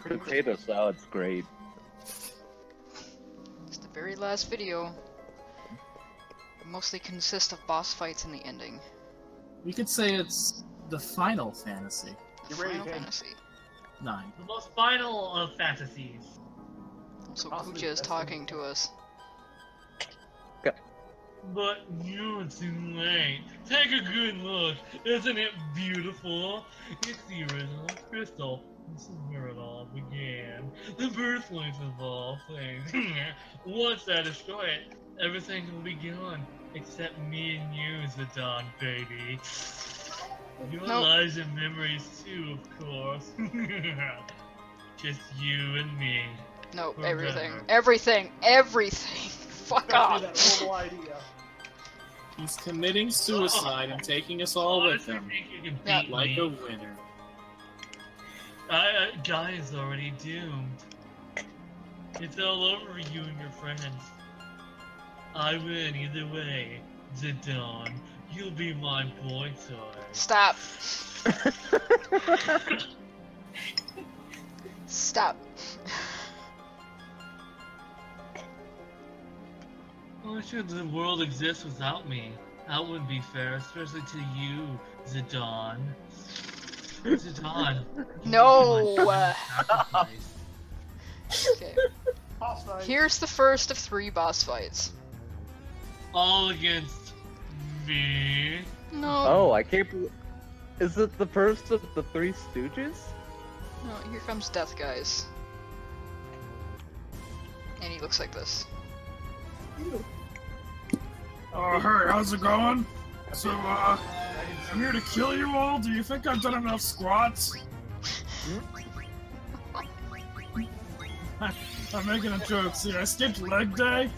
Potato salad's great. It's the very last video. It mostly consists of boss fights and the ending. We could say it's the Final Fantasy. The Final Fantasy. 9. The most final of fantasies. Also, Kuja is talking to us. But you're too late. Take a good look. Isn't it beautiful? It's the original crystal. This is where it all began. The birthplace of all things. Once I destroy it, everything will be gone. Except me and you, Zidane, baby. Your lives and memories too, of course. Just you and me. No, Forever. everything. Fuck off. That horrible idea. He's committing suicide and taking us all with him. Think you can beat Like me? a winner. Guy is already doomed. It's all over for you and your friends. I win either way, Zidane. You'll be my boy toy. Stop. Stop. Why should the world exist without me? That wouldn't be fair, especially to you, Zidane. Zidane. No. Okay. Boss fight. Here's the first of 3 boss fights. All against me. No. Oh, I can't believe... Is it the first of the Three Stooges? No, here comes Death Guys. And he looks like this. Oh, hey, how's it going? So, I'm here to kill you all. Do you think I've done enough squats? I'm making a joke. See, I skipped leg day.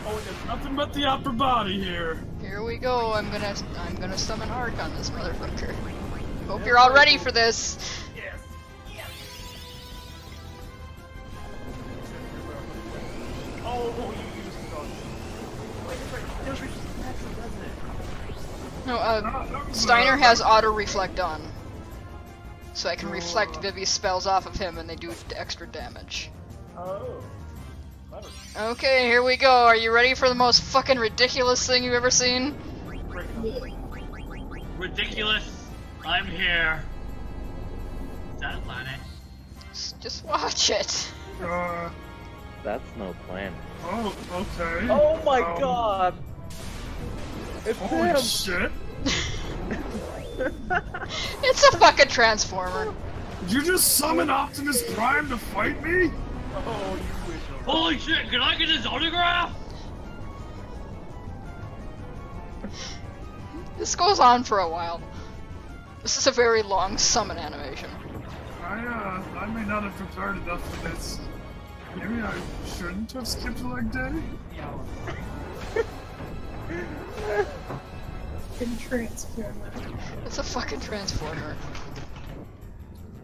Oh, there's nothing but the upper body here. Here we go. I'm gonna summon Ark on this motherfucker. Hope you're all ready for this. Yes. Yes. Oh, you used the gun. Wait, that's right. There's naturally, doesn't it? No, Steiner has auto reflect on. So I can reflect Vivi's spells off of him and they do extra damage. Oh. Clever. Okay, here we go. Are you ready for the most fucking ridiculous thing you've ever seen? Ridiculous. I'm here. Is that a planet? Just watch it. That's no plan. Oh, okay. Oh my god! It's Holy him! shit! It's a fucking transformer. Did you just summon Optimus Prime to fight me? Oh, you wish. Holy shit, can I get his autograph? This goes on for a while. This is a very long summon animation. I may not have prepared enough for this. Maybe I shouldn't have skipped leg day? Fucking transformer. It's a fucking transformer.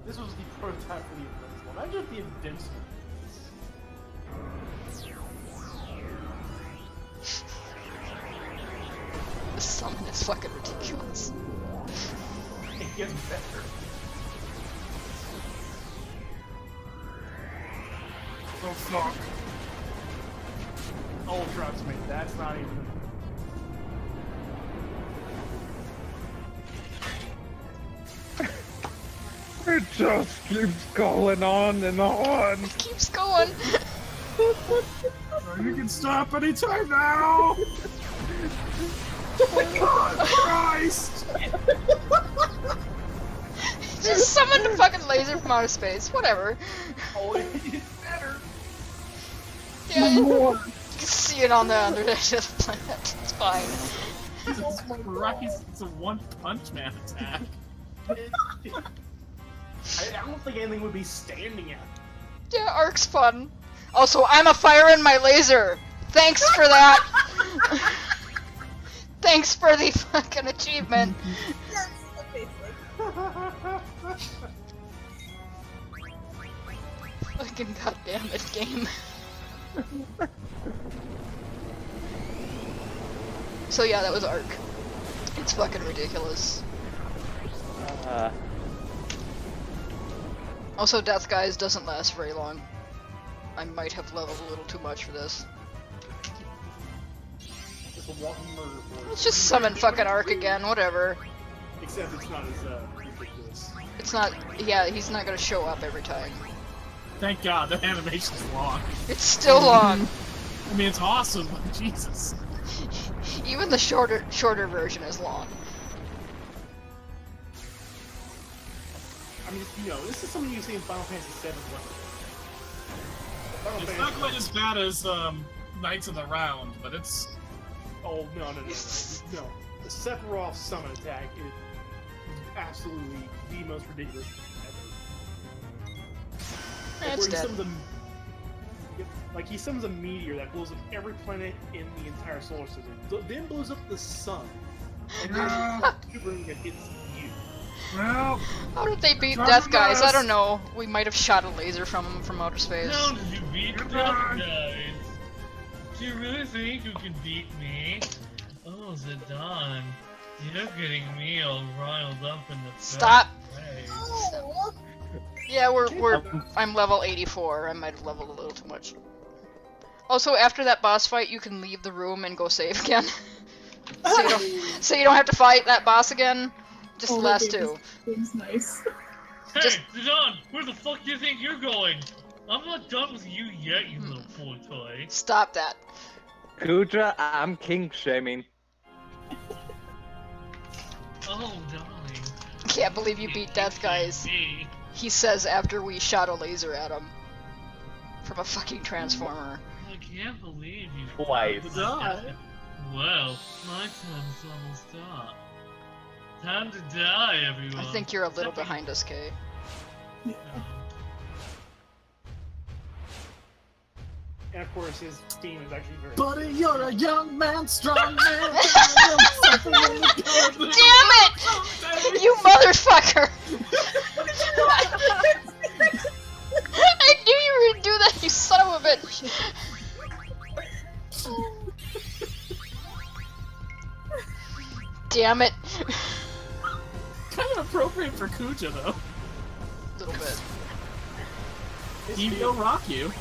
This was the prototype for the Invincible, not just the Invincible. This summon is fucking ridiculous. It gets better. Oh fuck. Oh, trust me, that's not even. It just keeps going on and on! It keeps going. You can stop anytime now! Oh my god, Christ! Just summoned a fucking laser from outer space. Whatever. Oh, it's better. Yeah, you can see it on the other edge of the planet. It's fine. Jesus Christ, it's a one-punch man attack. I don't think anything would be standing out. Yeah, Ark's fun. Also, I'm a fire in my laser. Thanks for that. Thanks for the fucking achievement. Yes, okay, Fucking goddamn it, game. So yeah, that was Ark. It's fucking ridiculous. Also, Death Guys doesn't last very long. I might have leveled a little too much for this. It's a walking murder board. Let's just summon fucking Ark again, whatever. Except it's not as ridiculous. It's not, yeah, he's not gonna show up every time. Thank God, the animation's long. It's still long. I mean, it's awesome, but Jesus. Even the shorter version is long. I mean, you know, this is something you see in Final Fantasy VII. It's not quite as bad as Knights of the Round, but it's... Oh, no. No. The Sephiroth summon attack is absolutely the most ridiculous thing ever. It's dead. Like, he summons a meteor that blows up every planet in the entire solar system, then blows up the sun, and then super hits you. Well... How did they beat Death Guys? I don't know. We might have shot a laser from them from outer space. How did you beat Death Guys? Do you really think you can beat me? Oh, Zidane, you're getting me all riled up in the Stop! way. Oh, Yeah, I'm level 84. I might have leveled a little too much. Also, after that boss fight, you can leave the room and go save again. so you don't have to fight that boss again. Just the last two. Seems nice. Hey, Just- Zidane, where the fuck do you think you're going? I'm not done with you yet, you little boy toy. Stop that. Kudra, I'm king shaming. Oh, darling. Can't believe you beat Death Guys. Me. He says after we shot a laser at him. From a fucking transformer. I can't believe you. Twice. Well, my time's almost up. Time to die, everyone. I think you're a little behind us, Kay. And of course, his theme is actually very. Buddy, you're a young man, strong man. Damn it! You motherfucker! I knew you were gonna do that, you son of a bitch! Damn it! Kind of appropriate for Kuja, though. Little bit. He will rock you.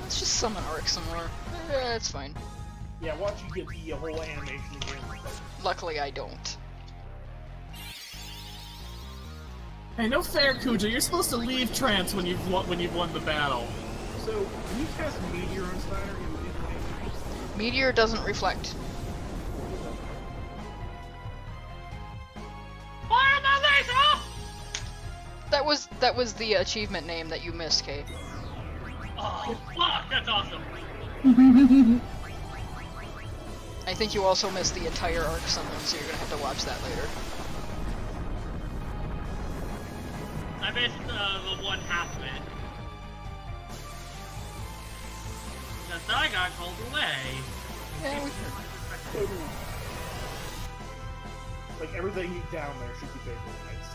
Let's just summon Ark some more. It's fine. Yeah, watch you get the whole animation again. Luckily, I don't. Hey, no fair, Kuja. You're supposed to leave trance when you've won the battle. So, when you cast Meteor on Spider, Meteor doesn't reflect. Fire my laser! That was the achievement name that you missed, Kay. Oh, fuck, that's awesome. I think you also missed the entire Ark summon, so you're gonna have to watch that later. I missed the one half of it. Because I got called away. Yeah, like everything down there should be big and nice.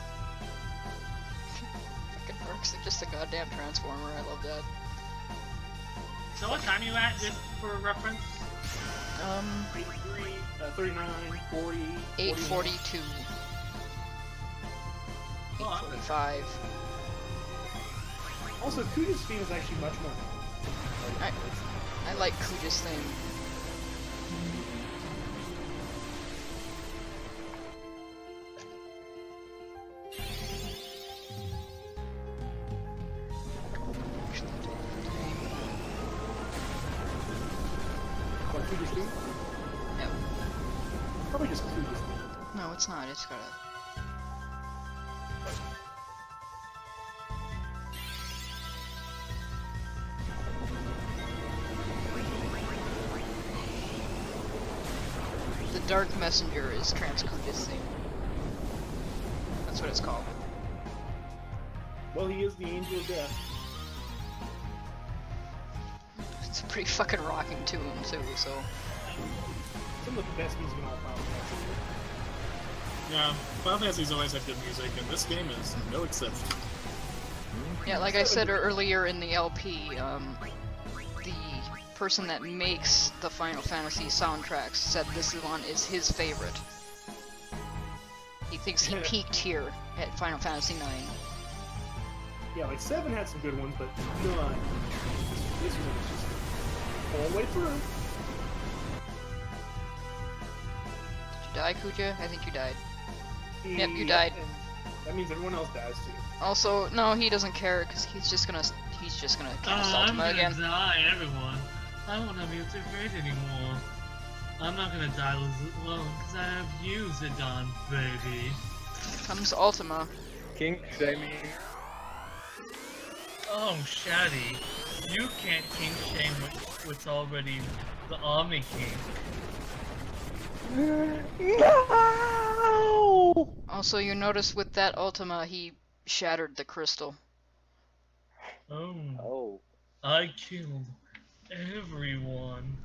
fucking Ark's just a goddamn transformer, I love that. So what time you at, just for reference? 83, 39, 40, 8:42. 8:45. Also, Kuja's theme is actually much more. I like Kuja's thing. What, Kuja's theme? No. Probably just Kuja's theme. No, it's not. It's got a... The Dark Messenger is Transkuja's theme. That's what it's called. Well, he is the Angel of Death. It's a pretty fucking rocking tune, too, so... Some of the best music in all Final Fantasy. Yeah, Final Fantasy's always had good music, and this game is no exception. Yeah, like I said earlier in the LP, the person that makes the Final Fantasy soundtracks said this one is his favorite. He thinks he peaked here at Final Fantasy IX. Yeah, like 7 had some good ones, but none. This one was just all the way through. Did you die, Kuja? I think you died. Yep, you And died. that means everyone else dies too. Also, no, he doesn't care because he's just gonna cast I'm Ultima gonna again. die, everyone. I won't have you to afraid anymore. I'm not gonna die alone because I have you, Zidane, baby. Comes Ultima. King shaming. Oh, Shaddy, you can't king shame what's already the Omni King. No! Also, you notice with that Ultima, he shattered the crystal. Oh, Oh. I killed everyone.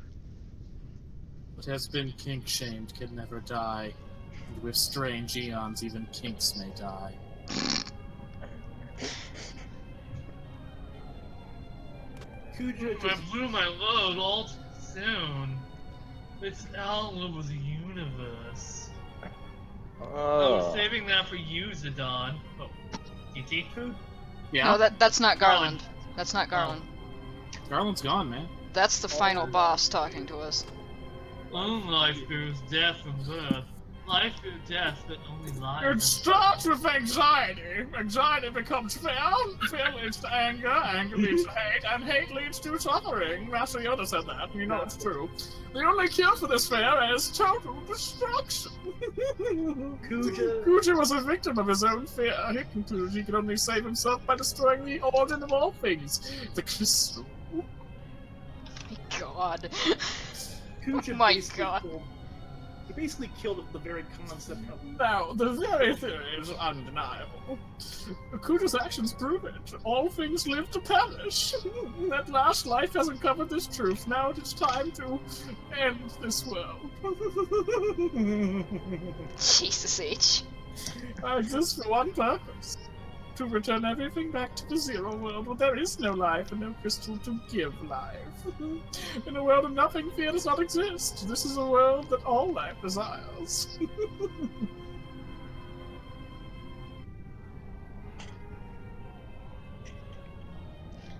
What has been kink shamed can never die, and with strange eons even kinks may die. Kuja I just blew my load all too soon. It's outlive of the universe. I was Oh. saving that for you, Zidane. Oh, DT? Yeah, No, that's not Garland. Garland. That's not Garland. Garland's gone, man. That's the final boss talking to us. Long life bears death and birth. Life bears death, but only life. It starts with anxiety. Anxiety becomes fear. Fear leads to anger. Anger leads to hate. And hate leads to suffering. Master Yoda said that. And you know it's true. The only cure for this fear is total destruction. Kuja. Kuja was a victim of his own fear. He concluded he could only save himself by destroying the origin of all things. The crystal. God. Kuja Oh my basically God. killed- He basically killed the very concept of Now, the very theory is undeniable. Kuja's actions prove it. All things live to perish. At last, life has uncovered this truth. Now it is time to end this world. Jesus H. I exist for one purpose. To return everything back to the zero world where there is no life and no crystal to give life. In a world of nothing, fear does not exist. This is a world that all life desires.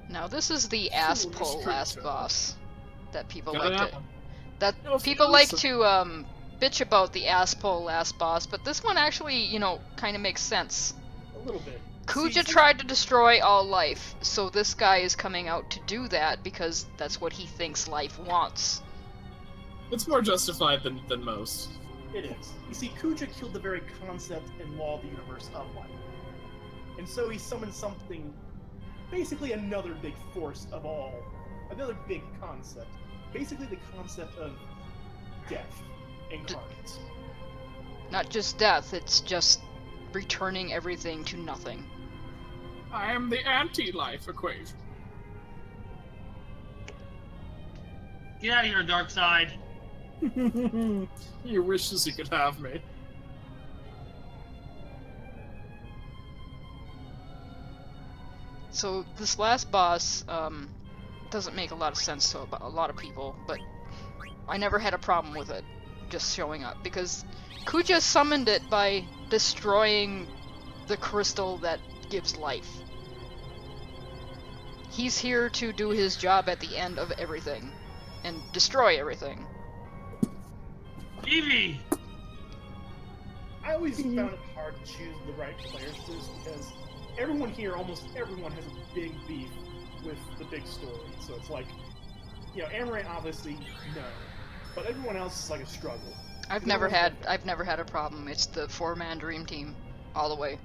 Now this is the ass Cool pull last descriptor. boss that people Got like that to one. that No, people feels like so- to bitch about the ass pull last boss, but this one actually, you know, kind of makes sense. a little bit. Kuja See, tried to destroy all life, so this guy is coming out to do that because that's what he thinks life wants. It's more justified than most. It is. You see, Kuja killed the very concept and law of the universe of life. And so he summoned something, basically another big force of all. Another big concept. Basically the concept of death incarnate. Not just death, it's just returning everything to nothing. I am the anti-life equation. Get out of here, dark side. He wishes he could have me. So this last boss doesn't make a lot of sense to a lot of people, but I never had a problem with it just showing up because Kuja summoned it by destroying the crystal that gives life. He's here to do his job at the end of everything and destroy everything. Evie! I always found it hard to choose the right players for this because everyone here, almost everyone, has a big beef with the big story. So it's like, you know, Amaranth obviously no, but everyone else is like a struggle. I've No never one's had like- a problem. It's the four-man dream team all the way.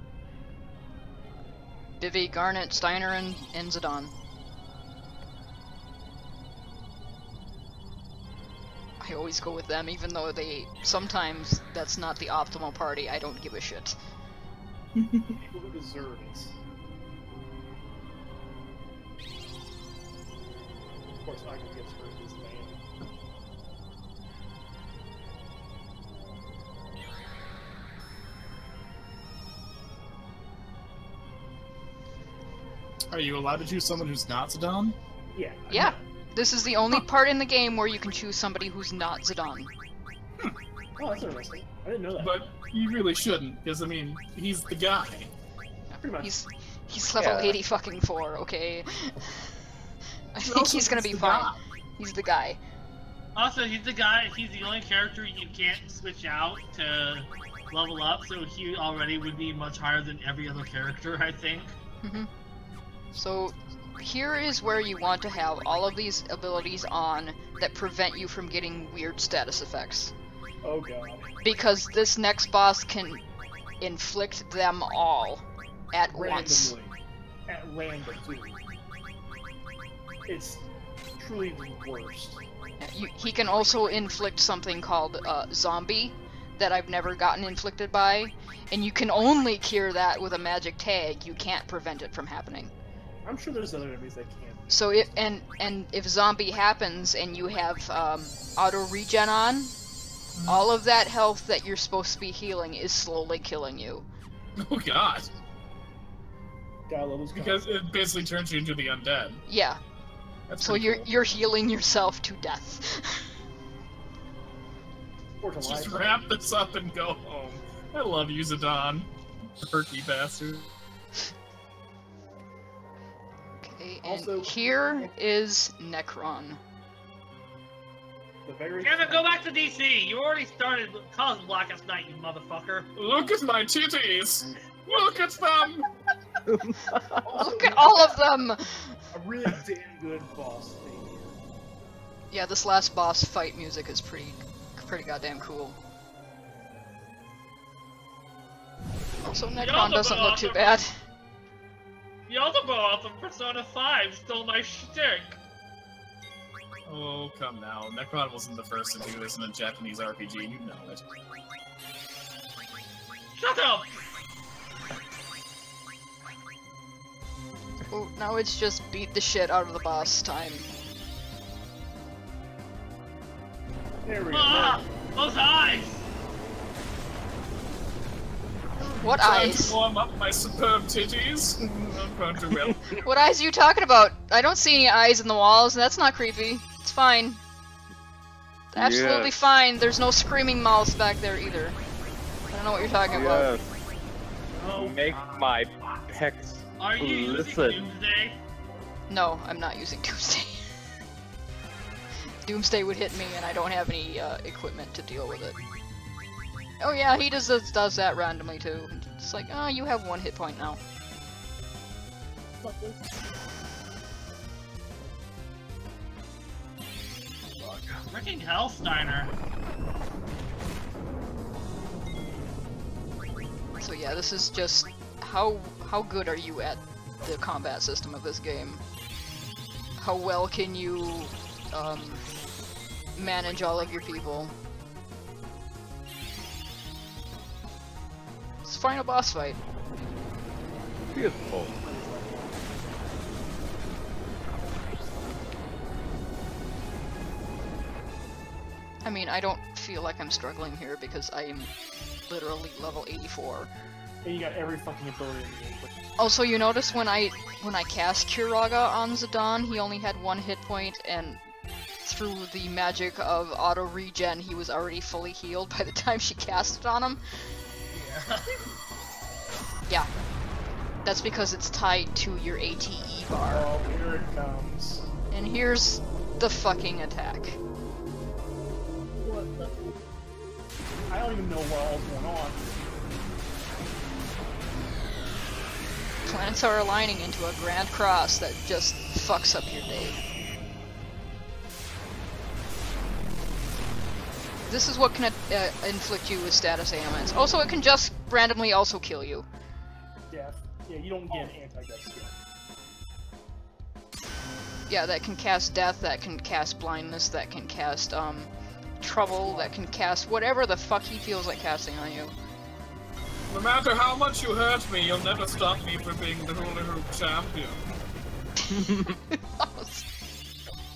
Vivi, Garnet, Steiner, and Zidane. I always go with them, even though sometimes that's not the optimal party. I don't give a shit. People who deserve it. Of course, Michael gets hurt in this band. Are you allowed to choose someone who's not Zidane? Yeah. Yeah, this is the only part in the game where you can choose somebody who's not Zidane. Oh, that's interesting. I didn't know that. But you really shouldn't, because I mean, he's the guy. Pretty much. He's level Yeah. 80 fucking 4, okay? I think Also, he's gonna be the fine. guy. He's the guy. Also, he's the guy. He's the only character you can't switch out to level up, so he already would be much higher than every other character, I think. So, here is where you want to have all of these abilities on that prevent you from getting weird status effects. Oh god. Because this next boss can inflict them all at once. Randomly. At random, too. It's truly the worst. He can also inflict something called zombie that I've never gotten inflicted by, and you can only cure that with a magic tag. You can't prevent it from happening. I'm sure there's other enemies that can. So if if zombie happens and you have auto regen on, all of that health that you're supposed to be healing is slowly killing you. Oh god. Gotta love those Because it basically turns you into the undead. Yeah. That's So pretty you're cool. you're healing yourself to death. Or to Just life. wrap this up and go home. I love you, Zidane. Perky bastard. Okay, and Also- here is Necron. The very Kevin, go back to DC! You already started causing Blackest Night, you motherfucker! Look at my titties! Look at them! Look at all of them! A really damn good boss thing. Yeah, this last boss fight music is pretty goddamn cool. Also, Necron doesn't look too bad. The other boss from Persona 5 stole my shtick! Oh, come now. Necron wasn't the first to do this in a Japanese RPG, you know it. Shut up! Oh, now it's just beat the shit out of the boss time. There we go. Ah! Those eyes! What Trying eyes? to warm up my superb titties? I'm going to well. What eyes are you talking about? I don't see any eyes in the walls, and that's not creepy. It's fine. Absolutely Yes. fine. There's no screaming mouths back there either. I don't know what you're talking about. Yes. Oh, Make my pecs are you listen. using Doomsday? No, I'm not using Doomsday. Doomsday would hit me, and I don't have any equipment to deal with it. Oh yeah, he does that randomly too. It's like, oh, you have 1 hit point now. Freaking Hellsteiner. So yeah, this is just how good are you at the combat system of this game? How well can you manage all of your people? It's the final boss fight. Beautiful. I mean, I don't feel like I'm struggling here because I am literally level 84. And you got every fucking ability in the game. But Also, you notice when I cast Kiraga on Zidane, he only had 1 hit point, and through the magic of auto regen, he was already fully healed by the time she cast it on him. Yeah. Yeah, that's because it's tied to your ATE bar. oh, here it comes. And here's the fucking attack. What the? I don't even know what all's going on. Planets are aligning into a grand cross that just fucks up your day. This is what can inflict you with status ailments. Also, it can just randomly also kill you. Death. Yeah, you don't get an anti-death skill. Yeah, that can cast death, that can cast blindness, that can cast trouble, that can cast whatever the fuck he feels like casting on you. No matter how much you hurt me, you'll never stop me from being the hula hoop champion.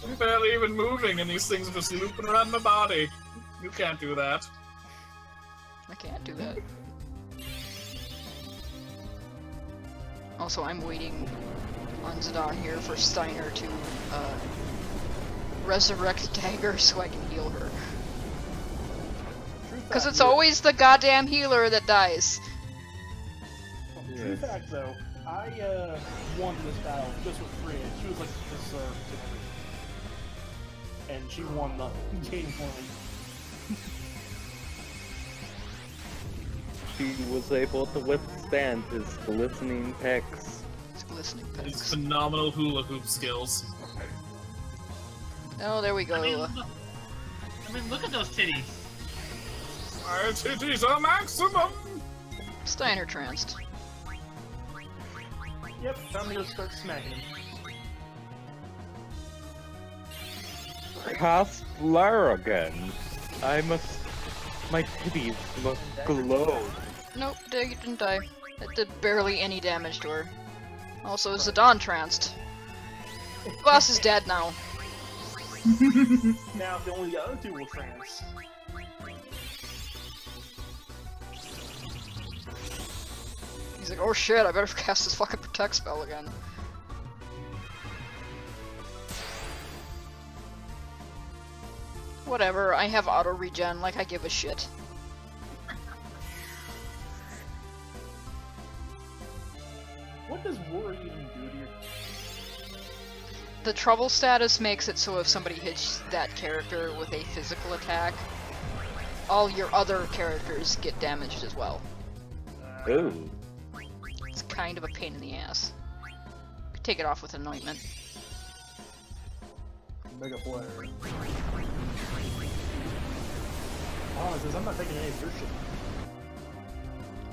I'm barely even moving and these things are just looping around my body. You can't do that. I can't do that. Also, I'm waiting on Zidane here for Steiner to resurrect Dagger so I can heal her. Because it's always the goddamn healer that dies. True Fun fact though, I won this battle just with Freya. She was like deserved and everything. And she won the game for me. She was able to withstand his glistening pecs. It's glistening His pecs. phenomenal hula hoop skills. Oh, there we go. I mean, look at those titties. My titties are maximum! Steiner tranced. Yep, time to go start smacking him. Cosplayer again. My titties must glow. Nope, didn't die. It did barely any damage to her. Also, Zidane tranced. Boss is dead now. Now, if only the other two will trance. He's like, oh shit, I better cast this fucking protect spell again. Whatever, I have auto regen, like I give a shit. What does Roar even do to your... The trouble status makes it so if somebody hits that character with a physical attack, all your other characters get damaged as well. Ooh. It's kind of a pain in the ass. Could take it off with anointment. Mega Flare. Oh, it says I'm not taking any of your shit.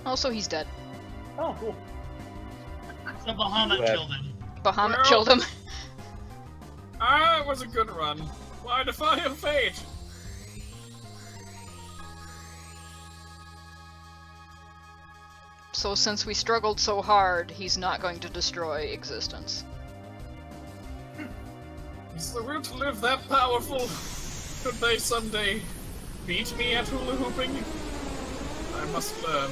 Also, he's dead. Oh, cool. So Bahamut Yeah. killed him. Bahamut Well- killed him. Ah, it was a good run. Why defy your fate? So since we struggled so hard, he's not going to destroy existence. Is the will to live that powerful? Could they someday beat me at hula hooping? I must learn.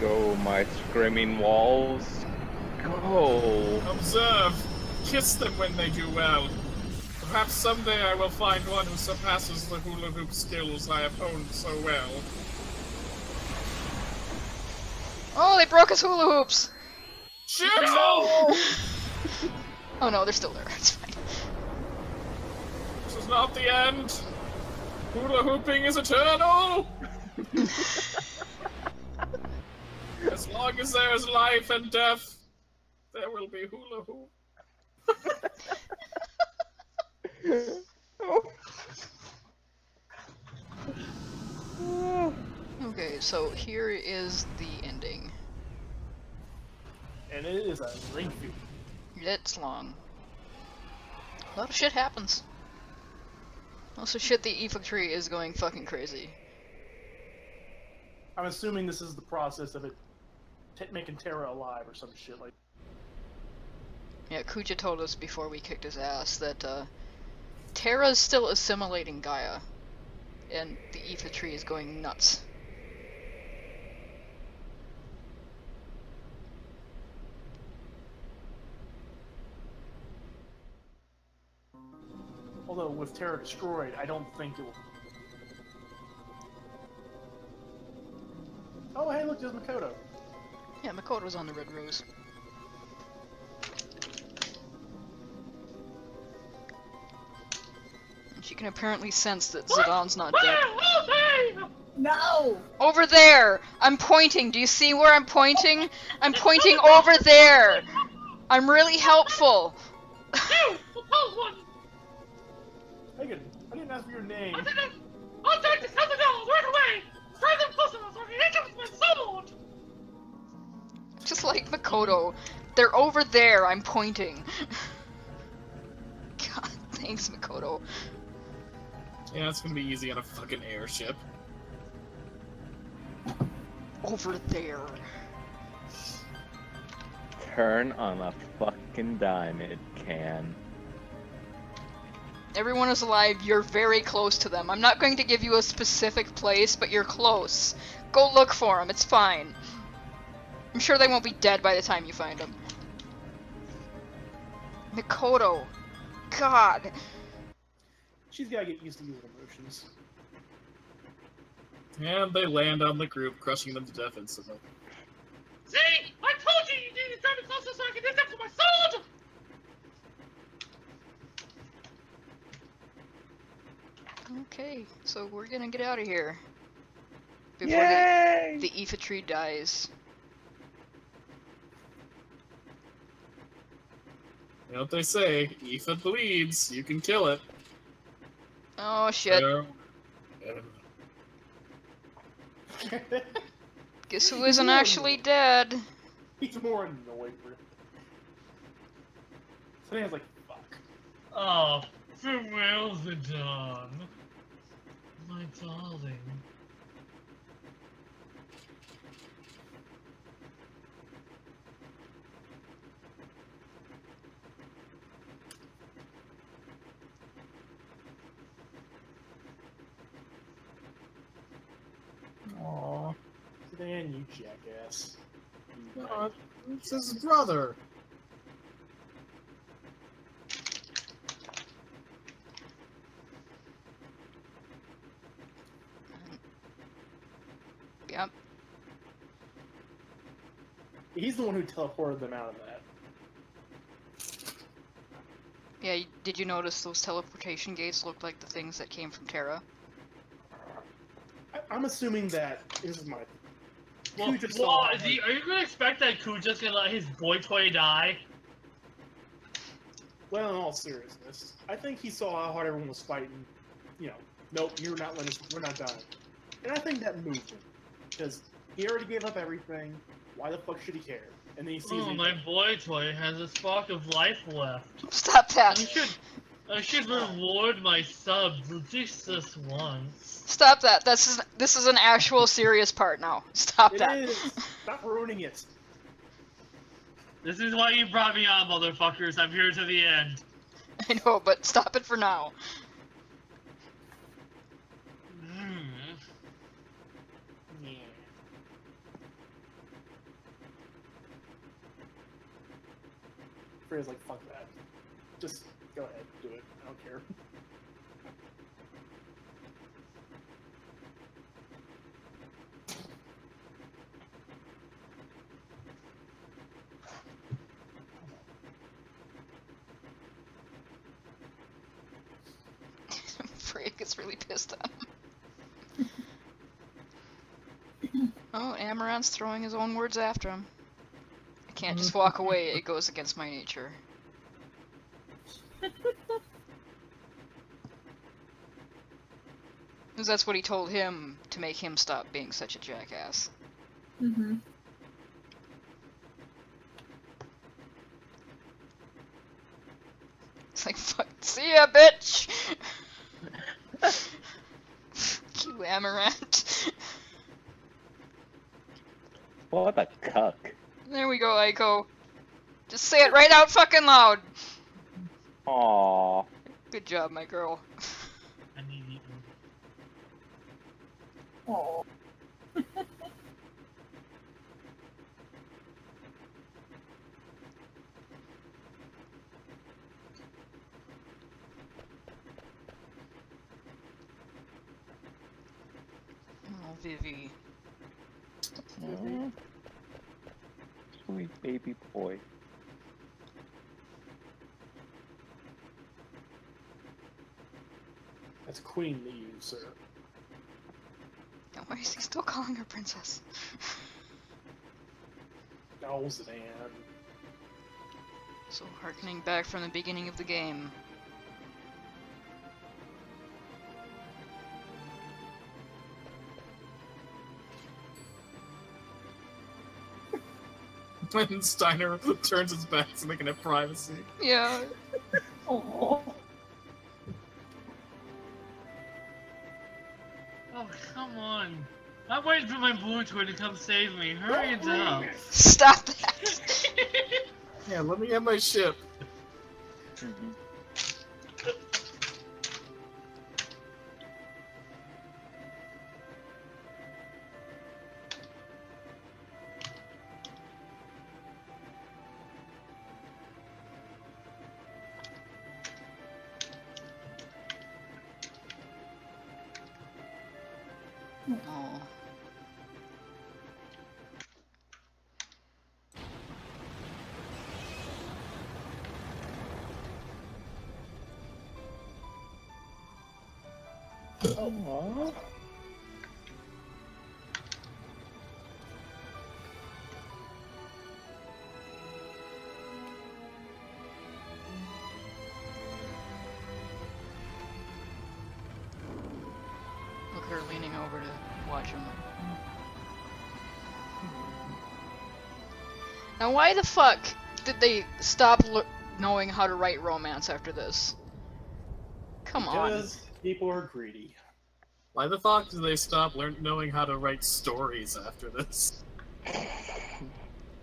Go, my screaming walls. Go. Observe. Kiss them when they do well. Perhaps someday I will find one who surpasses the hula hoop skills I have honed so well. Oh, they broke his hula hoops! Shit! Oh no, they're still there. It's fine. This is not the end. Hula hooping is eternal. As long as there is life and death, there will be hula hoop. Okay, so here is the ending. And it is a lengthy. It's long. A lot of shit happens. Also shit, the infantry is going fucking crazy. I'm assuming this is the process of it making Terra alive or some shit like. Yeah, Kuja told us before we kicked his ass that Terra's still assimilating Gaia, and the Aether tree is going nuts. Although with Terra destroyed, I don't think it will. Oh, hey, look, there's Makoto. Yeah, Makoto's on the Red Rose. And she can apparently sense that Zidane's not dead. No! Over there! I'm pointing. Do you see where I'm pointing? I'm pointing over there! I'm really helpful! Megan, I didn't ask for your name. I'll take the $1,000 right away! Send them close enough so I can hit them with my sword! Just like Makoto. They're over there, I'm pointing. God, thanks, Makoto. Yeah, it's gonna be easy on a fucking airship. Over there. Turn on a fucking dime, it can. Everyone is alive, you're very close to them. I'm not going to give you a specific place, but you're close. Go look for them, it's fine. I'm sure they won't be dead by the time you find them. Makoto. God. She's gotta get used to using emotions. And they land on the group, crushing them to death instantly. See? I told you you needed to drive me closer so I can do that to my sword! Okay, so we're gonna get out of here. Before Yay! the Aoife tree dies. You know what they say, Aoife bleeds, you can kill it. Oh shit. Guess who isn't actually dead? He's more annoyed. So he's like, fuck. Oh, farewell, the dawn. My darling. Aww. Dan, you jackass. No, it's his brother. Yep. He's the one who teleported them out of that. Yeah, did you notice those teleportation gates look like the things that came from Terra? I'm assuming that this is my. Well, Kuja saw- are you gonna expect that Kuja's gonna let his boy toy die? Well, in all seriousness, I think he saw how hard everyone was fighting. You know, nope, you're not letting us. We're not done. And I think that moved him because he already gave up everything. Why the fuck should he care? And then he sees. Oh, my boy toy has a spark of life left. Stop that! I should reward my subs just this once. Stop that! This is an actual serious part now. Stop It that. is. Stop ruining it. This is why you brought me on, motherfuckers. I'm here to the end. I know, but stop it for now. Yeah. Freya's like, fuck that. Just go ahead, do it. I don't care. Freya gets really pissed at him. Oh, Amaranth's throwing his own words after him. I can't just walk away, it goes against my nature. Because that's what he told him to make him stop being such a jackass. Mm-hmm. It's like, fuck, see ya, bitch! Fuck you, Amaranth. What a cuck. There we go, Aiko. Just say it right out fucking loud! Aww. Good job, my girl. I need you. Oh. Oh, Vivi. Aw. Sweet baby boy. That's Queen to you, sir. Now, why is he still calling her princess? No, Zidane. So, harkening back from the beginning of the game. When Steiner turns his back so they can have privacy. Yeah. Oh. Oh, come on. I'm waiting for my boy toy to come save me. Hurry it up. Stop that! Yeah, let me have my ship. Oh. Aww. Look at her leaning over to watch him. Now why the fuck did they stop knowing how to write romance after this? Come on. Because people are greedy. Why the fuck did they stop knowing how to write stories after this?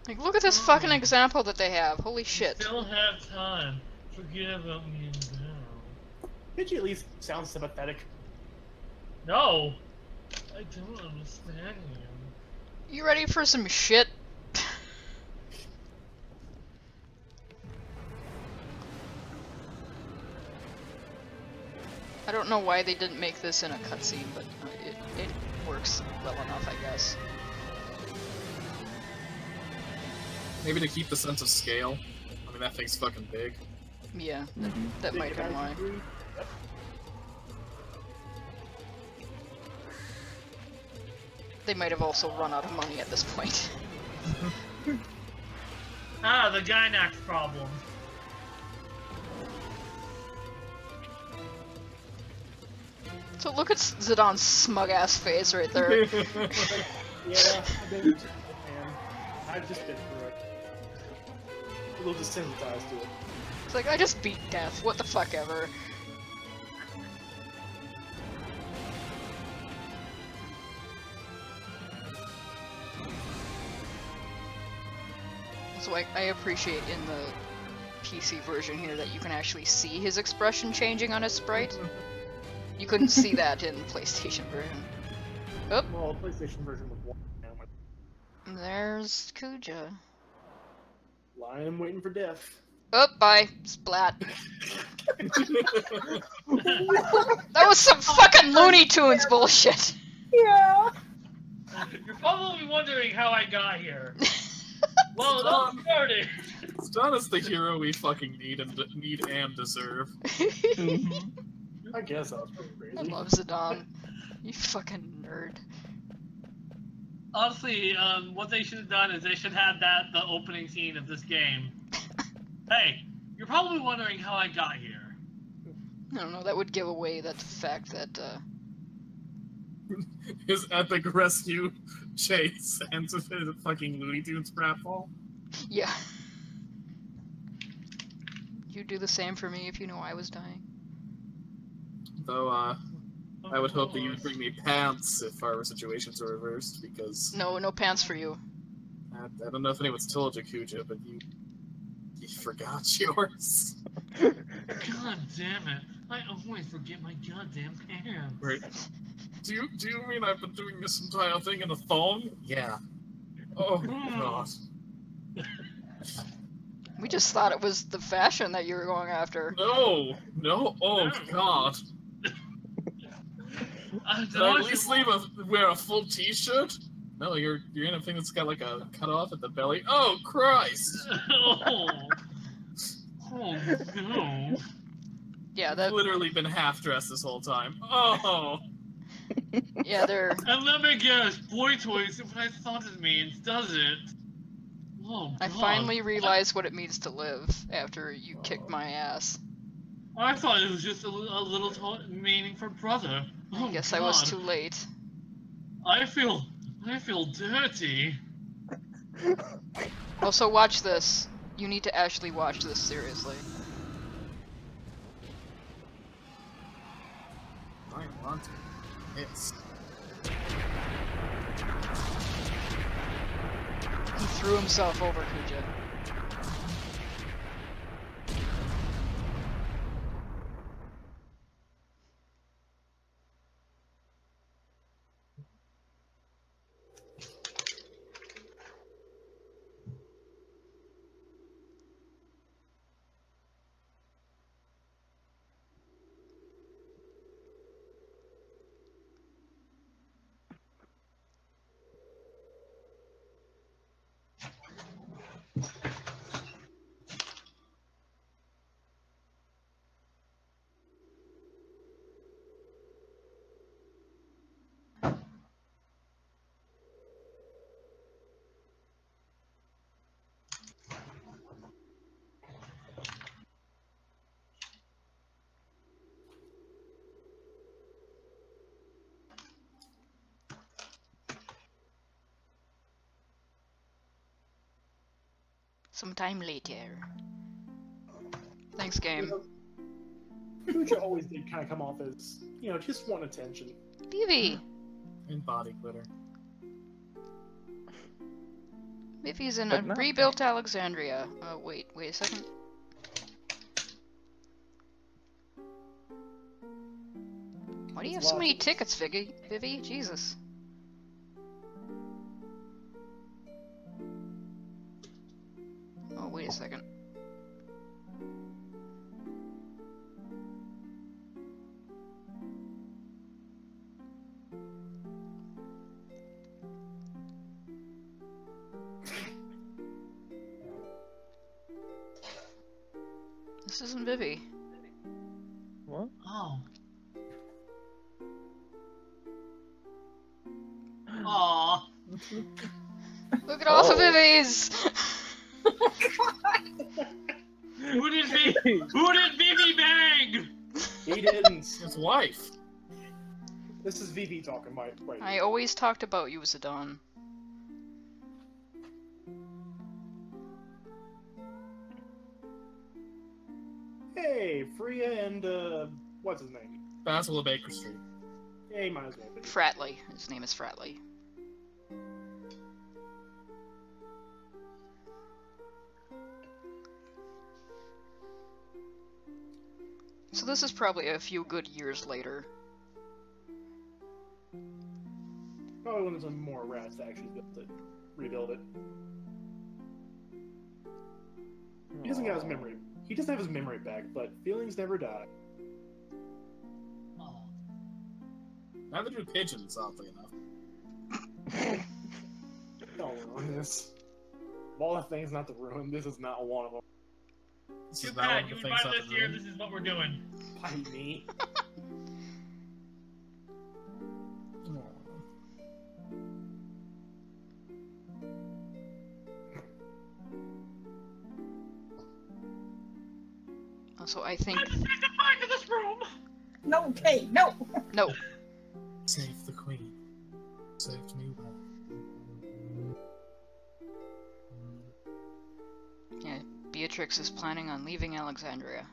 Like, look at this fucking example that they have. Holy shit. Still have time. Forget about me now. Pidgey at least sounds sympathetic. No! I don't understand you. You ready for some shit? I don't know why they didn't make this in a cutscene, but it works well enough, I guess. Maybe to keep the sense of scale. I mean, that thing's fucking big. Yeah, that might have been why. They might have also run out of money at this point. Ah, the Gynax problem. So look at Zidon's smug-ass face right there. Yeah, man. I've just been through it. A little desensitized to it. It's like, I just beat death, what the fuck ever. So I appreciate in the PC version here that you can actually see his expression changing on his sprite. You couldn't see that in the PlayStation version. Oh, Well, PlayStation version was one. there's Kuja. Lying, waiting for death. Oh, bye. Splat. That was some fucking Looney Tunes bullshit. Yeah. You're probably wondering how I got here. Well, that started. Zidane is the hero we fucking need and deserve. I guess that was pretty crazy. I love Zidane. You fucking nerd. Honestly, what they should have done is they should have the opening scene of this game. Hey, you're probably wondering how I got here. I don't know, that would give away that fact that, His epic rescue chase ends with a fucking Looney Tunes pratfall. yeah. You'd do the same for me if you knew I was dying. Though, I would hope that you would bring me pants if our situations are reversed, because No, no pants for you. I don't know if anyone's told you, Kuja, but you forgot yours. God damn it! I always forget my goddamn pants. Right. Do you mean I've been doing this entire thing in a thong? Yeah. Oh god. We just thought it was the fashion that you were going after. No! Oh god. Did I at least wear a full t-shirt? No, you're in a thing that's got like a cut off at the belly. Oh Christ! Oh no! Yeah, I've that. literally been half dressed this whole time. Oh! Yeah, they're. And let me guess, boy toys is what I thought it means, does it? Oh, I God. finally realized what it means to live after you kicked my ass. I thought it was just a little meaning for brother. Oh, I guess God. I was too late. I feel dirty. Also, watch this. You need to actually watch this seriously. I want to. Yes. He threw himself over Kuja. Sometime later. Thanks, game. Kuja always did kind of come off as, you know, just want attention. Vivi! And body glitter. Vivi's in a But not- rebuilt Alexandria. Oh, wait a second. Why do you have so many tickets, Vivi? Jesus. Oh, wait a second. This isn't Vivi. What? Oh. Aww. Look at all the Oh. Vivis! Who did Vivi bang? He didn't. His wife. This is VV talking, by the way. I always talked about you, Zidane. Hey, Freya and, what's his name? Basil of Baker Street. Yeah, he might as well be. Fratley. His name is Fratley. So this is probably a few good years later. Probably when there's some more rats to actually build it, rebuild it. He doesn't have his memory. He doesn't have his memory back, but feelings never die. Oh. Neither do pigeons, oddly enough. Don't ruin this. Of all the things not to ruin, this is not one of them. This Too is not bad, one you of the things invited not us to here, ruin. this is what we're doing. Bite me. Also, I think... Let's take the fight to this room! No, Kate, no! No. Save the queen. Saved me well. Yeah, Beatrix is planning on leaving Alexandria.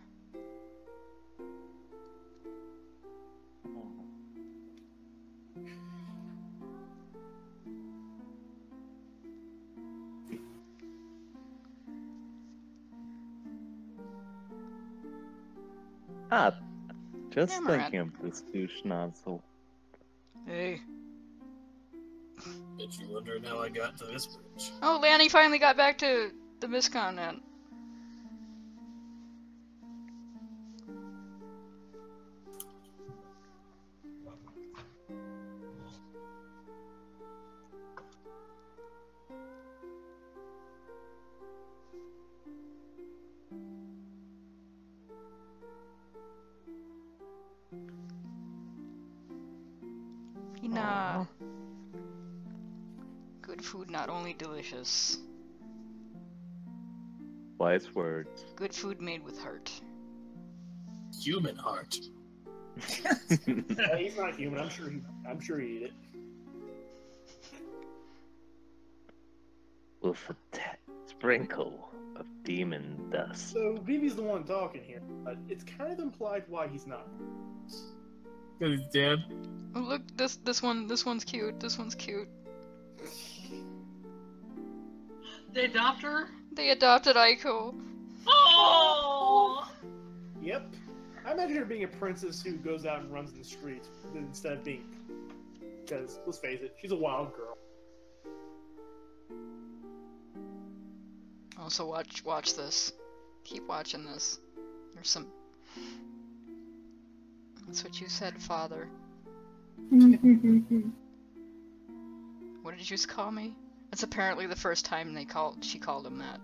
Ah, just Amaranth. thinking of this douche nozzle. Hey. Bet you're wondering how I got to this bridge. Oh, Lanny finally got back to the Miscontinent. Nah. Good food not only delicious. Wise words. Good food made with heart. Human heart. He's not human. I'm sure he ate it. With a sprinkle of demon dust. So Vivi's the one talking here, but it's kind of implied why he's not. Because he's dead. Oh, look, this one's cute. This one's cute. They adopt her? They adopted Aiko. Oh! Yep. I imagine her being a princess who goes out and runs in the streets instead of being. Because let's face it, she's a wild girl. Also, watch this. Keep watching this. There's some. That's what you said, Father. What did you just call me? That's apparently the first time she called him that.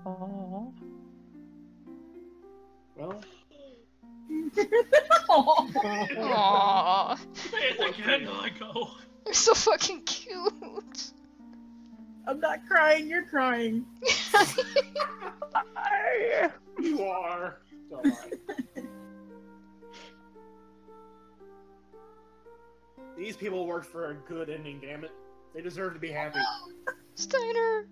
Aww. Well, Aww. It's again, Aiko. They're so fucking cute. I'm not crying, you're crying. you are. Don't lie. These people worked for a good ending, damn it. They deserve to be happy. Steiner.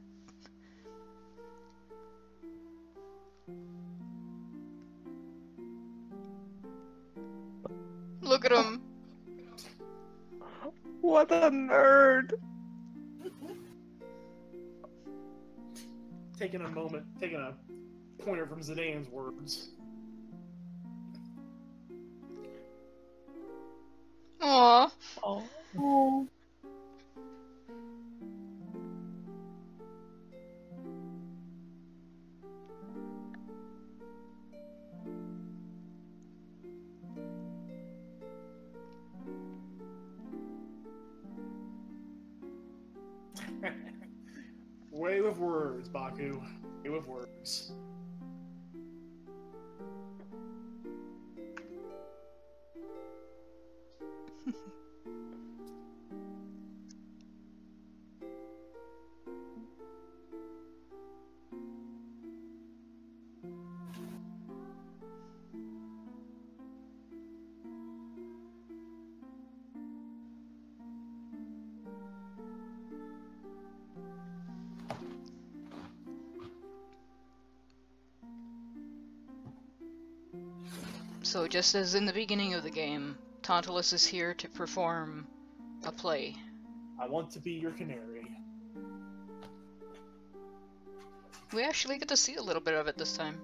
Look at him. What a nerd! Taking a pointer from Zidane's words. Aww. Oh. Way with words, Baku. Way with words. So just as in the beginning of the game, Tantalus is here to perform a play. I want to be your canary. We actually get to see a little bit of it this time.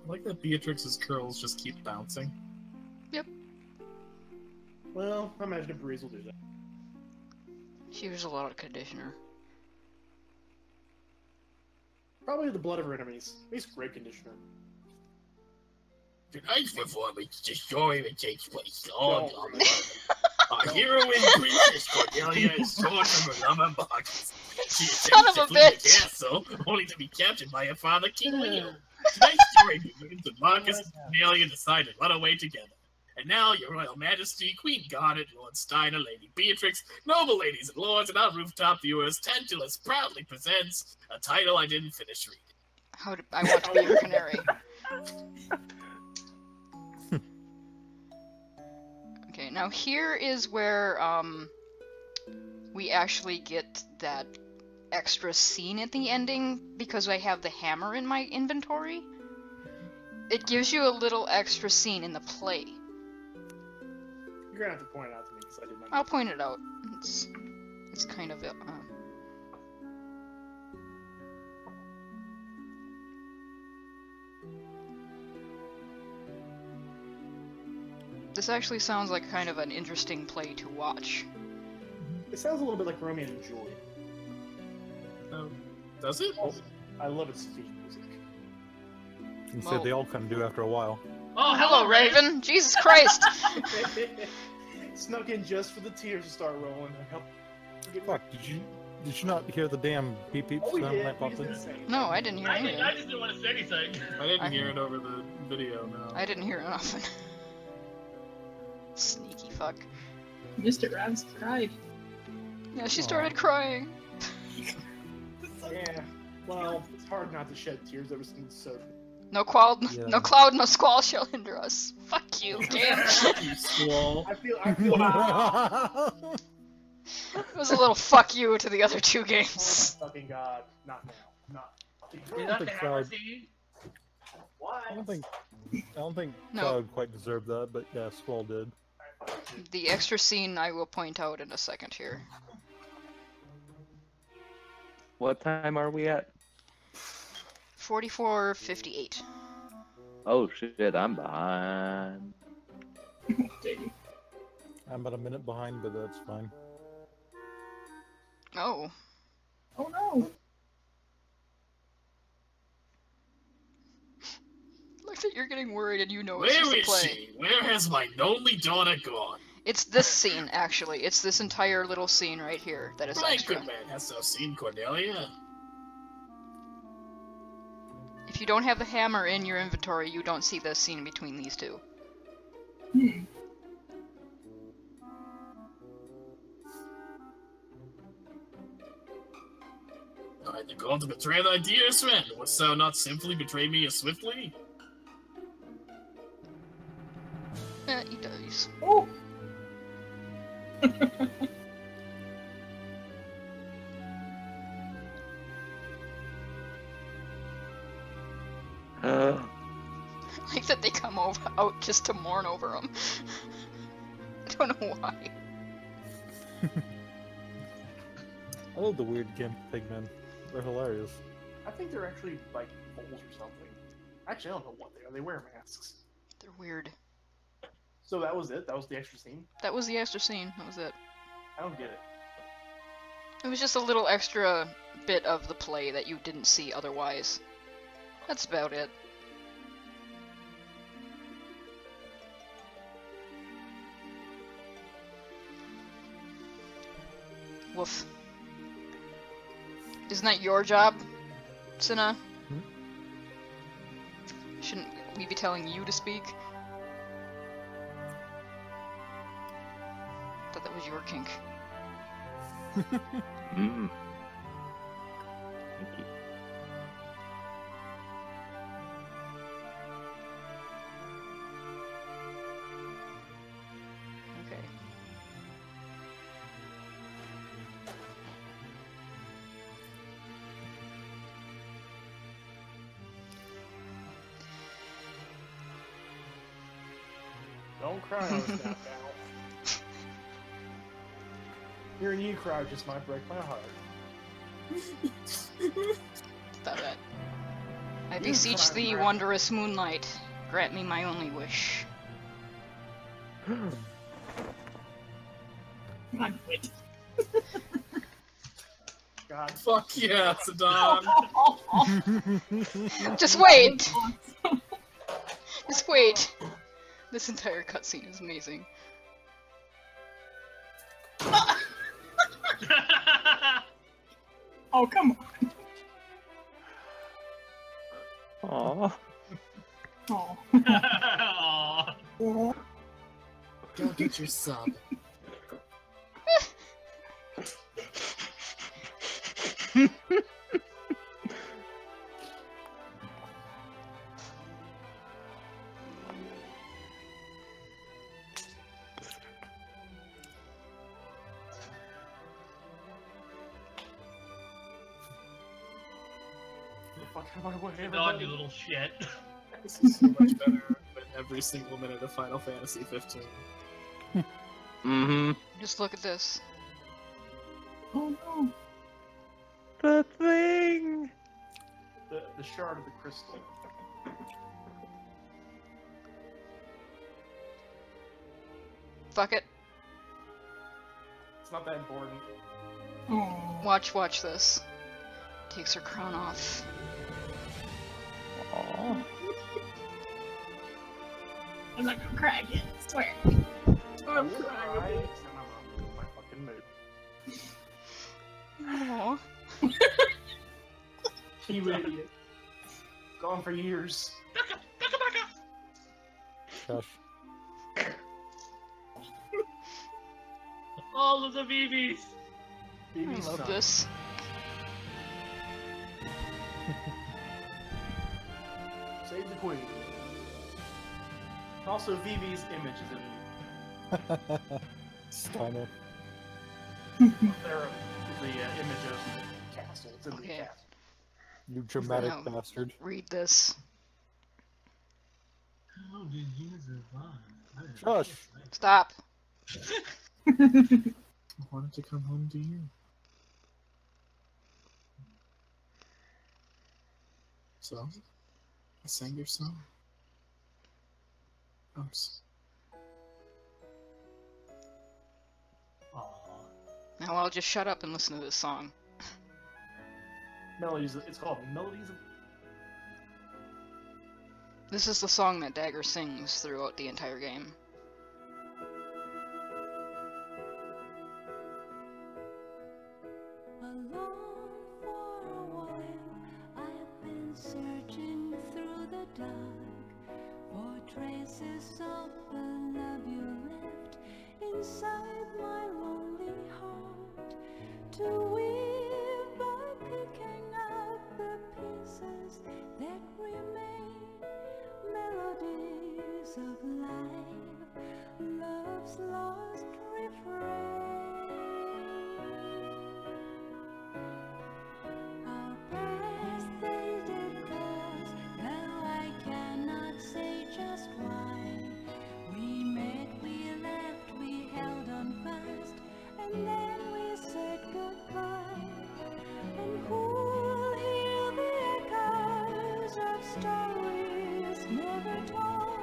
I like that Beatrix's curls just keep bouncing. Well, I imagine Breeze will do that. She uses a lot of conditioner. Probably the blood of her enemies. He's a great conditioner. Tonight's performance is a story that takes place all Don't. on Our heroine, Princess Cordelia, is torn from her lumber box. She Son attempts of to a flee the bitch! castle, only to be captured by her father, King Leo. Tonight's story begins when Marcus and Cordelia decide to run away together. And now, Your Royal Majesty, Queen Garnet, Lord Steiner, Lady Beatrix, noble ladies and lords, and our rooftop viewers, Tantalus proudly presents a title I didn't finish reading. I want to be your canary. Okay, now here is where we actually get that extra scene at the ending because I have the hammer in my inventory. It gives you a little extra scene in the play. You're gonna have to point it out to me because I did not. I'll point it out. It's kind of This actually sounds like kind of an interesting play to watch. It sounds a little bit like Romeo and Juliet. Does it? I love its theme music. You said they all kind of do after a while. Oh, Hello, Raven! Jesus Christ! Snuck in just for the tears to start rolling. I helped. Fuck, did you not hear the damn beep beep Oh, we sound when I did. We popped just in? didn't say anything. No, I didn't hear anything. I just didn't want to say anything. I didn't hear it over the video, no. I didn't hear nothing. Sneaky fuck. Mr. Krabs cried. Yeah, she started crying. Yeah. Well, it's hard not to shed tears over something so. No cloud, Yeah. no cloud, no squall shall hinder us. Fuck you, game. You squall. I feel. It was a little fuck you to the other two Oh my games. fucking god! Not now. Not. Is I that don't the think hammer Cloud- scene? What? I don't think No. Cloud quite deserved that, but yeah, Squall did. The extra scene I will point out in a second here. What time are we at? 44:58. Oh shit, I'm behind. Dang. I'm about a minute behind, but that's fine. Oh. Oh no. Look that you're getting worried and you know Where it's just a is play. she? Where has my lonely daughter gone? It's this scene, actually. It's this entire little scene right here that is My extra. good man, hast thou seen Cordelia? If you don't have the hammer in your inventory, you don't see the scene between these two. Hmm. The goal to betray thy dearest friend. Wouldst thou not simply betray me as swiftly? Yeah, he does. Oh! I like that they come out just to mourn over him. I don't know why. I love the weird gimp pigmen. They're hilarious. I think they're actually like moles or something. Actually, I don't know what they are. They wear masks. They're weird. So that was it? That was the extra scene? That was the extra scene. That was it. I don't get it. It was just a little extra bit of the play that you didn't see otherwise. That's about it. Woof. Isn't that your job, Cinna? Shouldn't we be telling you to speak? Thought that was your kink. Mm. Thank you. Okay. Don't cry on us now, pal. Hearing you cry just might break my heart. Stop it. I You beseech cry, thee, Brett. wondrous moonlight, grant me my only wish. God, wait. God, Fuck yeah, Saddam. Just wait! Just wait! This entire cutscene is amazing. Oh, come Aww. on. Aw. Oh. Don't get your sub. fuck am I way, Get on, you little shit. This is so much better than every single minute of Final Fantasy 15. Mm-hmm. Just look at this. Oh no. The thing! The shard of the crystal. Fuck it. It's not that important. Oh. Watch this. Takes her crown off. Aww. I'm not gonna cry again, I swear. I'm crying. I'm in my fucking mood. Aww. You idiot. Gone for years. Shush. All of the BBs. I BB's love son. this. Save the queen. Also, Vivi's image is in Stunner. there. The image of the castle. It's in the Okay. castle. You dramatic Now, bastard. read this. How did you survive? Shush. Stop. I wanted to come home to you. So, I sang your song. Oops. Aw. Now I'll just shut up and listen to this song. Melodies. It's called Melodies of. This is the song that Dagger sings throughout the entire game. Alone for a while, I've been searching through the dark for traces of the love you left inside my lonely heart. To weave by picking voices that remain, melodies of life, love's lost refrain. Our paths they did cross, though I cannot say just why. We met, we left, we held on fast, and then we said goodbye. And who'll hear the echoes of stories never told?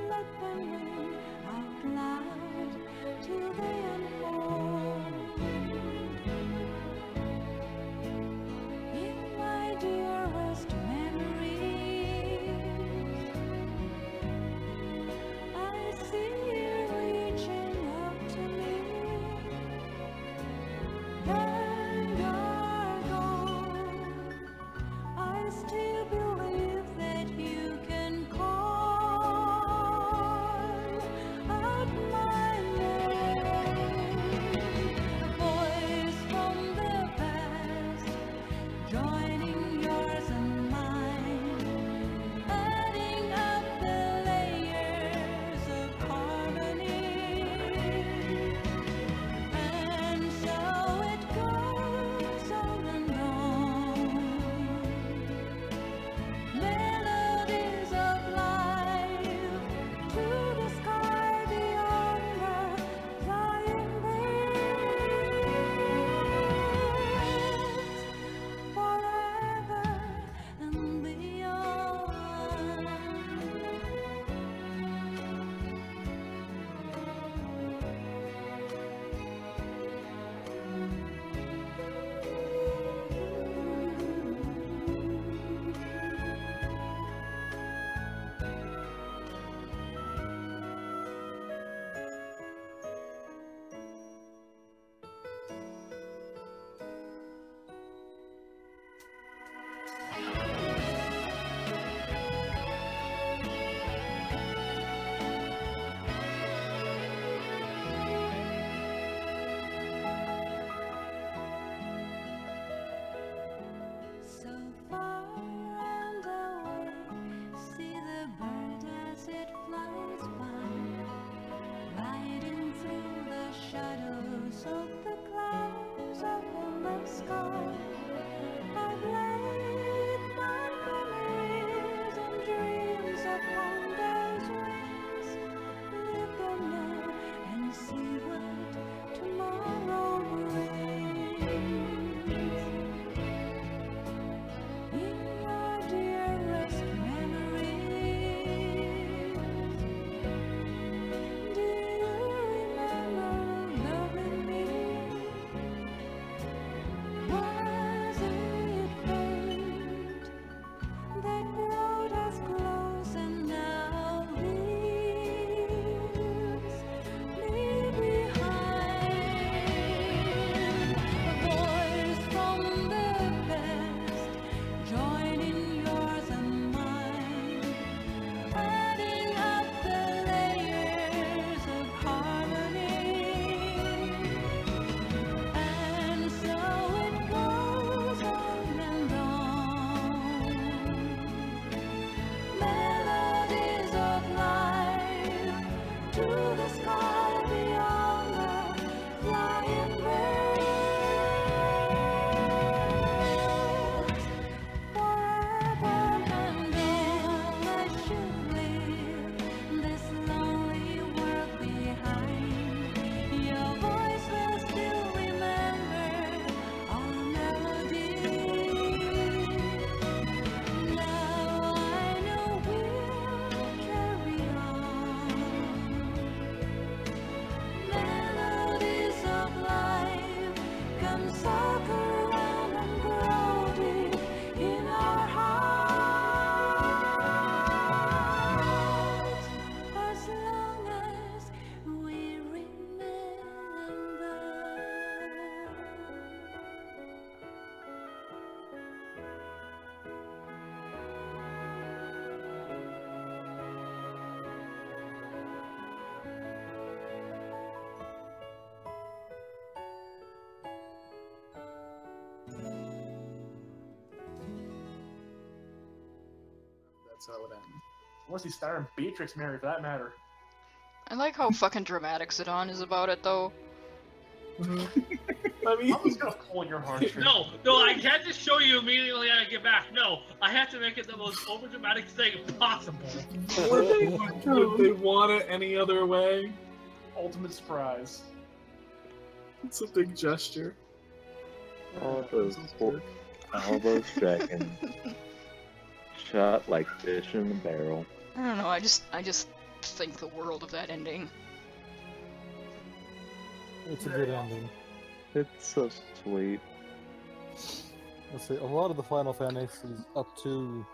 Let them ring out loud till they unfold. In my dearest memories, I see you reaching up to me. And you're gone. I still believe that you can call that's how it would end. Unless he's Steiner and Beatrix married, for that matter. I like how fucking dramatic Zidane is about it, though. I mean, I was gonna pull in your heartstrings. No, I can't just show you immediately when I get back. No, I have to make it the most overdramatic thing possible. would they want it any other way? Ultimate surprise. It's a big gesture. All those dragons shot like fish in a barrel. I don't know, I just think the world of that ending. It's a good ending. It's so sweet. Let's see, a lot of the Final Fantasies up to...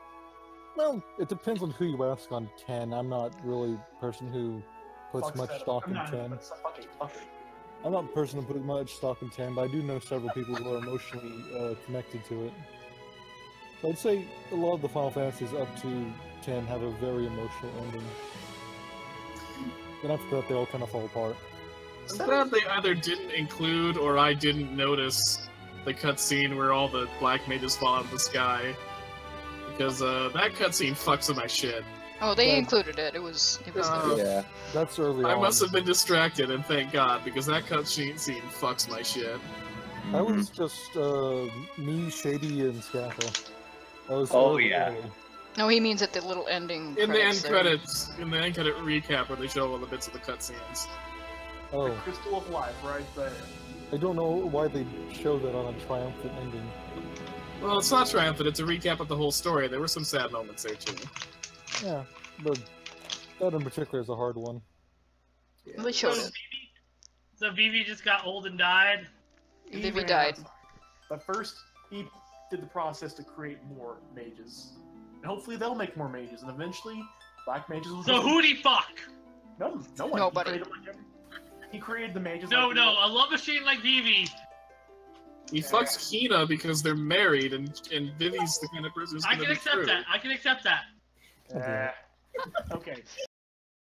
Well, it depends on who you ask on 10. I'm not really a person who puts Fuck much that. stock in I'm not, 10. but fuck it. I'm not a person who puts much stock in 10, but I do know several people who are emotionally connected to it. So I'd say a lot of the Final Fantasies up to 10 have a very emotional ending. Then after that, they all kind of fall apart. I'm glad they either didn't include or I didn't notice the cutscene where all the black mages fall out of the sky. Because that cutscene fucks with my shit. Oh, they Yeah. included it. It was there. Yeah. That's early I on. must have been distracted, and thank God, because that cutscene fucks my shit. That was just me, Shady, and Scaffa. That was Oh, early, yeah. early. No, he means at the little ending In the end there. credits, in the end credit recap where they show all the bits of the cutscenes. Oh, Crystal of Life, right there. I don't know why they show that on a triumphant ending. Well, it's not triumphant, it's a recap of the whole story. There were some sad moments there, too. Yeah, but that in particular is a hard one. Well, they showed So it. Vivi just got old and died. Vivi Even died. But first, he did the process to create more mages. And hopefully they'll make more mages, and eventually, black mages will... So who'd he fuck? No one. Nobody. He created the mages No, like no, a love machine like Vivi. He fucks Hina because they're married, and Vivi's the kind of person who's I gonna can be accept true. that. I can accept that. Okay.